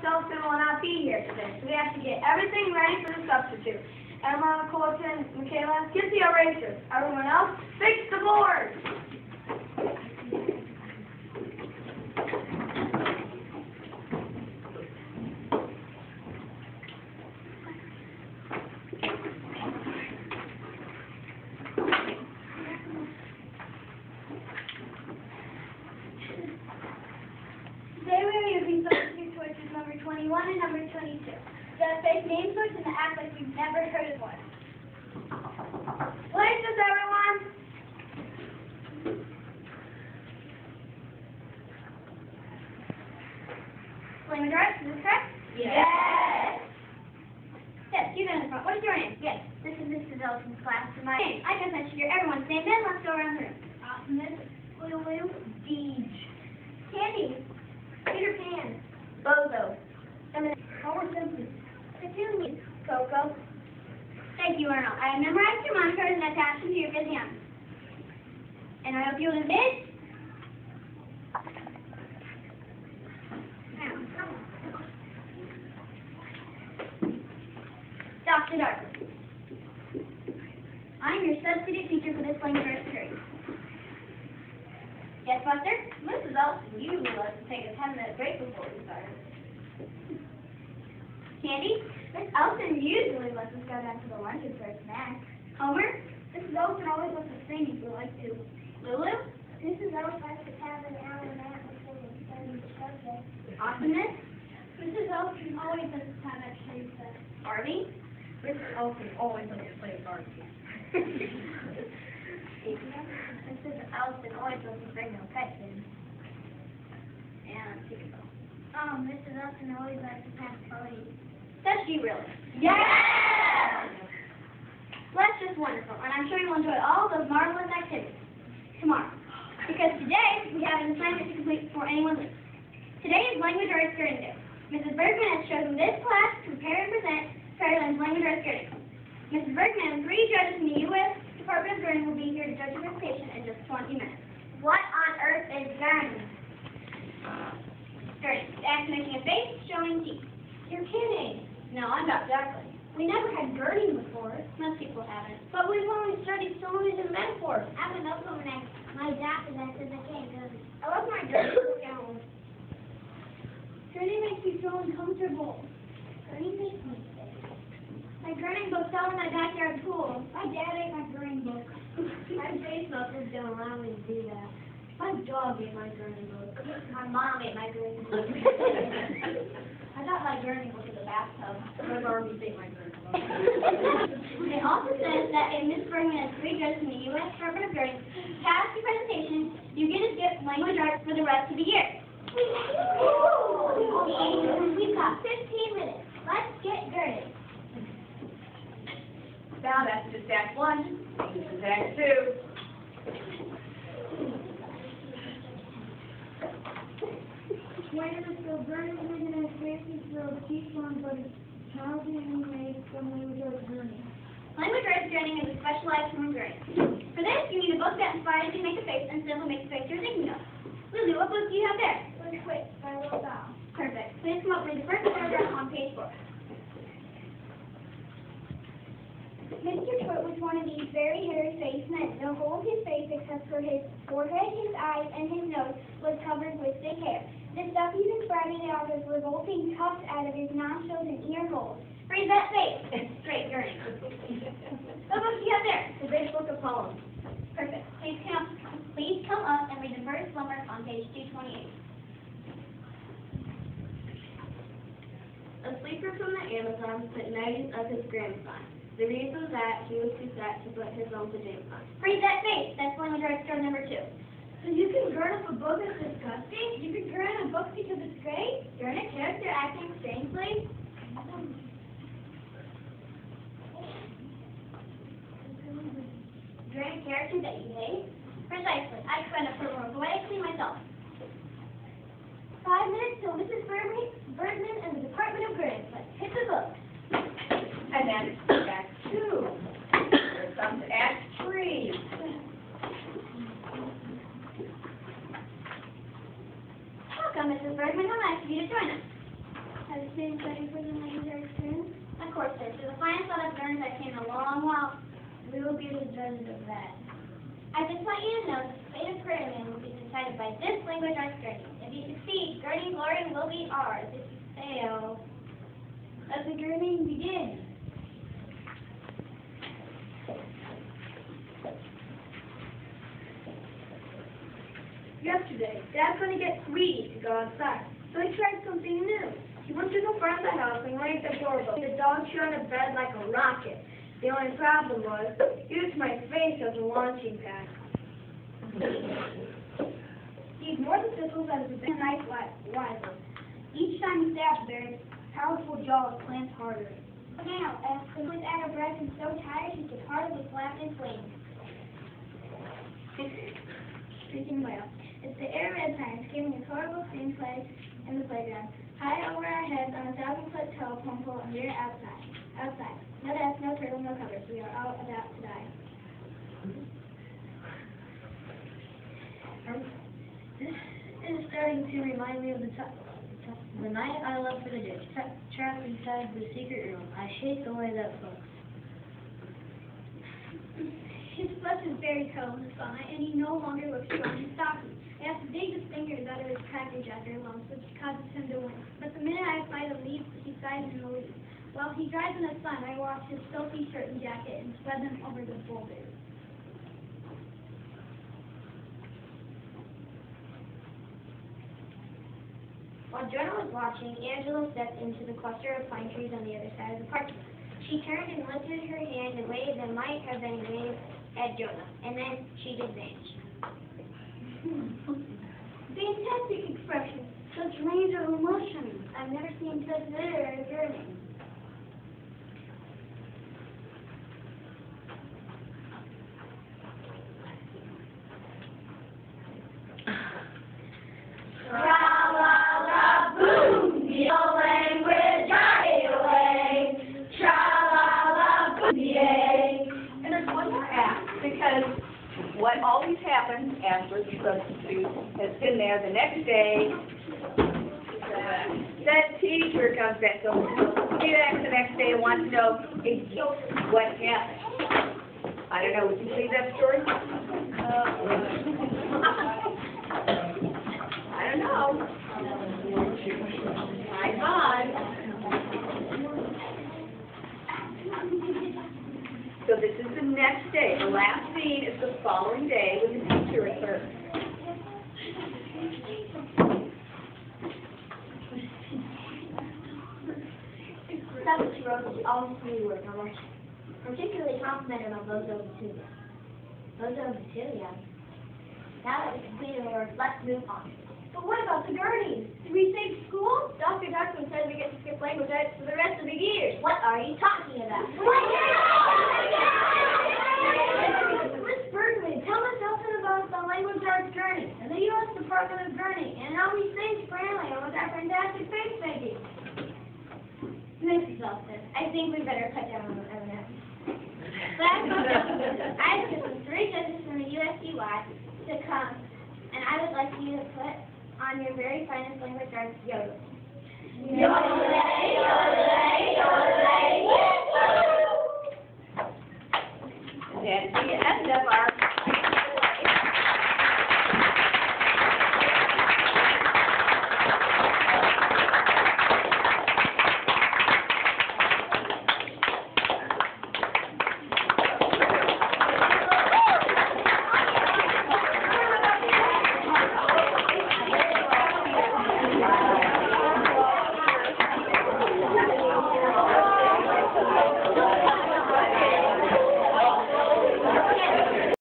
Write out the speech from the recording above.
myself will not be here today, so we have to get everything ready for the substitute. Emma, Colton, Michaela, get the erasers. Everyone else, fix the board. Today we are using substitute choices number 21 and number 22. The fake name sorts and the act like you've never heard of one. Places, everyone. Language arts, is this correct? Yes. Yes, you go in the front. What is your name? Yes, this is Mrs. Elton's class. My name. I just mentioned your everyone's name. Then let's go around the room. Optimus, Lulu, Deej, Candy, Peter Pan, Bozo, Homer Simpson, Petunias, Coco. Thank you, Arnold. I have memorized your monikers and attached them to your physiognomy. And I hope you will admit. Dr. Darkly. I'm your substitute teacher for this language arts period. Yes, Buster? Mrs. Elton usually lets us take a 10-minute break before we start. Candy? Miss Elton usually lets us go down to the lunches for a snack. Homer? Mrs. Elton always lets us sing if we like to. Lulu? Mrs. Elton likes to have an hour and a half before we study the subject. Optimus? Mrs. Elton always lets us have extra recess. Barbie? Mrs. Elton always lets us play Barbie. Mrs. Elton always lets us bring no pets in. And Tinkerbell. Mrs. Elton always lets us have parties. Does she really? Yes! Well, that's just wonderful, and I'm sure you will enjoy all those marvelous activities tomorrow. Because today, we have an assignment to complete before anyone leaves. Today is Language Arts Grading Day. Mrs. Bergman has chosen this class to prepare and present Praireland's Language Arts Grading. Mrs. Bergman and 3 judges from the U.S. Department of Grading will be here to judge your presentation in just 20 minutes. What on earth is gurney? Grading. The act of making a face, showing teeth. You're kidding. No, I'm Dr. Darkly. We never had gurney before. Most people haven't. But we've only studied stories and metaphors. I would love when my doctor that says I can't go. I love my gurney gown. Gurney makes me feel uncomfortable. Gurney makes me sick. My gurney book fell in my backyard pool. My dad ate my gurney book. My face melters don't allow me to do that. My dog ate my gurney book. My mom ate my gurney book. I got my gurney book in the bathtub. My Barbie ate my gurney book. It also says that if Ms. Bergman has 3 judges from the U.S. Department of Grading pass your presentation, you get to skip language arts for the rest of the year. We've got 15 minutes. Let's get graded. Now that's just Act 1. This is Act 2. Where is the burning vision and experiences for the peace one, but it's challenging and made from language arts journey. Language arts journey is a specialized form of grading. For this, you need a book that inspires you to make a face and simply make the face you're thinking of. Lulu, what book do you have there? Look Quick by Little Doll. Perfect. Please come up with the first paragraph on page 4. Mr. Twit was one of these very hairy-faced men. The whole of his face, except for his forehead, his eyes, and his nose, was covered with thick hair. The stuff he described in the office revolting tufts out of his nostrils and ear holes. Raise that face. Straight, gurney. What book do you have there? The Big Book of Poems. Perfect. Please come up and read the first limerick on page 228. A sleeper from the Amazon spent nights of his grandson. The reason that he was too fat to put his own pajamas on. Read that face. That's language arts term number 2. So you can burn up a book that's disgusting? You can burn a book because it's great? Burn a character acting strangely? Burn a character that you hate? Precisely. I spent a program poetically myself. 5 minutes till Mrs. Bergman and the Department of Grading. Let's hit the book. And then Act 2. Here comes Act 3. Welcome, Mrs. Bergman. How nice of you to join us. Have you been studying for the language arts students? Of course, sir. So the finest lot of learners I've seen in a long while, we will be the judges of that. I just want you to know that the fate of Praireland will be decided by this language arts journey. If you succeed, journey glory will be ours. If you fail, let the journey begin. Yesterday, Dad's going to get greedy to go outside, so he tried something new. He went to the front of the house and rang the doorbell. The dog shot on the bed like a rocket. The only problem was, he used my face as a launching pad. He ignored the thistles as a nice rival. Each time he stabbed there, his powerful jaws clamped harder. Now, as he was out of breath and so tired, he could hardly flap his wings. Speaking well. It's the air red times, giving us horrible screenplays in the playground. High over our heads on a 1,000-foot telephone pole, and we're outside. No death, no turtle, no covers. We are all about to die. This is starting to remind me of the night I left for the ditch, trapped inside the secret room. I hate the way that looks. His flesh is very cold and fine, and he no longer looks strong and stocky. He has to dig his fingers out of his package after lunch, which causes him to wince. But the minute I apply the leaves, he sighs in the leaves. While he dries in the sun, I wash his filthy shirt and jacket and spread them over the boulders. While Jonah was watching, Angela stepped into the cluster of pine trees on the other side of the parking lot. She turned and lifted her hand in a way that might have been a wave at Jonah, and then she did vanish. Fantastic expression. Such range of emotion. I've never seen such literary journey. Tra-la-la-boom, the old language died away. Tra-la-la-boom, yay. And there's one more act, because what always happens after the substitute has been there the next day, that teacher comes back, so be back the next day and wants to know what happened. I don't know, would you believe that story? I don't know. Hi. So this is the next day. The last scene is the following day when the teacher returns. That's what she wrote that she always knew were commercial. Particularly complimented on Bozo Basilia. Bozo Basilia. Now that we completed our work, let's move on. But what about the gurneys? Did we save school? Dr. Duckman says we get to skip language arts for the rest of the year. What are you talking about? Miss Bergman, tell us something about the language arts journey and the U.S. Department of Journey and how we saved Praireland with our fantastic face making. This is exhaustive. I think we better cut down on the M&M. I have some 3 judges from the USDY to come, and I would like you to put on your very finest language arts yodel. Yodelay, yodelay, yodelay, woo! And at the end of our